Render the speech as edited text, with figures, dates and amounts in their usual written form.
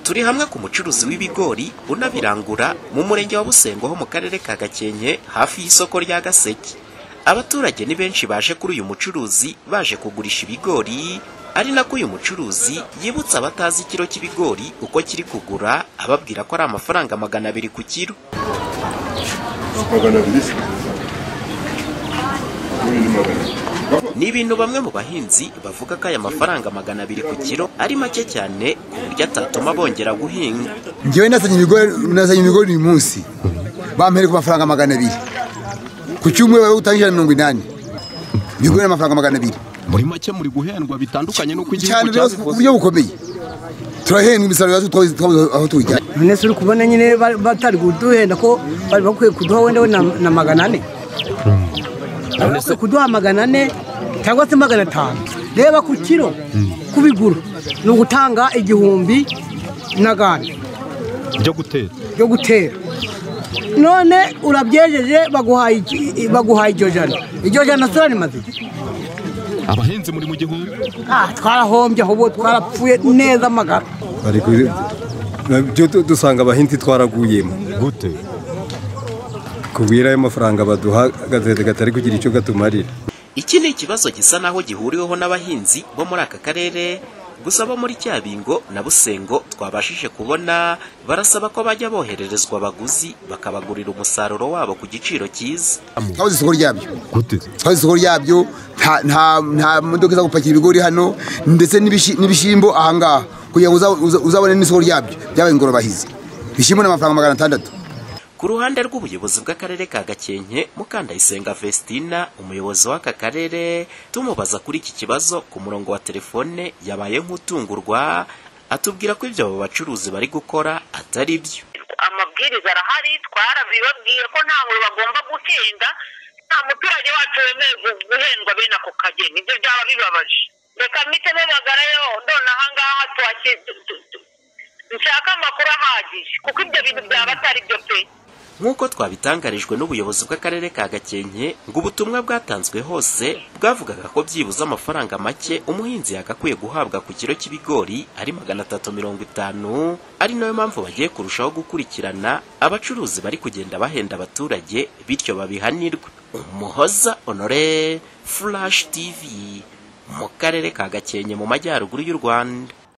Turi hamwe ku mucuruzi w'ibigori unabirangura mu murenge wa Busengo ho mu karere ka Gakenke hafi y'isoko rya Gaseke. Abaturage ni benshi baje kuri uyu mucuruzi baje kugurisha ibigori, ari nako uyu mucuruzi yibutsa abatazi ikiro cy'ibigori uko kiri kugura, ababwira ko ari amafaranga 200 ku kiro. Ni ibintu bamwe mu bahinzi bavuga ko aya mafaranga 200 ku kiro ari make cyane ku buryo atatuma bongera guhinga. Ngiye nazanye ibigori uyu munsi bampere ku mafaranga 200 ku cyumwe utangira 80 ibigori amafaranga 200. Muri make muri guhendwa bitandukanye no igihugu cyacu uburyo bukomeye. Turahendwa imisaruro yacu aho tujya. None se uri kubona nyine batari kuduhenda ko bari bakwiye kuduha wenda na 400. None se kuduha 400 cyangwa se 500. Reba ku kiro kubigura no gutanga 1000 n'agandi byo gutera. None urabyejeje baguhaye iryo jana sorani maze. Abahinzi muri mu gihugu twarahombye ahubwo twarapfuye neza amagara. Ariko byo dusanga abahinzi twaraguyemo gute kubwira ayo mafaranga baduha gatari kugira icyo gatumarira. Iki ni ikibazo gisa naho gihuriweho n'abahinzi bo muri aka karere, gusa bo muri Cyabingo na Busengo twabashije kubona barasaba ko bajya bohererezwa abaguzi bakabagurira umusaruro wabo ku giciro cyiza. Twabuze isoko ryabyo gute? Twabuze isoko ryabyo, nta modoka zo gupakira ibigori hano ndetse n'ibishimbo ahangaha kugira uzabone n'isoko ryabyo byabaye ingorobahizi. Bishimbo n'amafaranga 600. Ku ruhande rw'ubuyobozi bw'akarere ka Gakenke, Mukandayisenga Vestina umuyobozi w'aka karere, tumubaza kuri iki kibazo ku murongo wa telefone yabaye nk'utungurwa, atubwira ko ibyo abo bacuruzi bari gukora atari byo. Amabwiriza arahari, twarabibabwiye ko nta nkuru bagomba gutinda, nta muturage wacu wemeye guhendwa bene ako kageni. Ibyo byaba bibabaje. Reka mpite mpamagarayo none ahangaha nshaka amakuru ahagije kuko ibyo bintu byaba atari byo pe. Nk'uko twabitangarijwe n'ubuyobozi bw'akarere ka Gakenke, ngo ubutumwa bwatanzwe hose bwavugaga ko byibuze amafaranga make umuhinzi yagakwiye guhabwa ku kiro cy'ibigori ari 350, ari nayo mpamvu bagiye kurushaho gukurikirana abacuruzi bari kugenda bahenda abaturage bityo babihanirwe. Umuhoza Honore, Flash TV, mu karere ka Gakenke mu majyaruguru y'u Rwanda.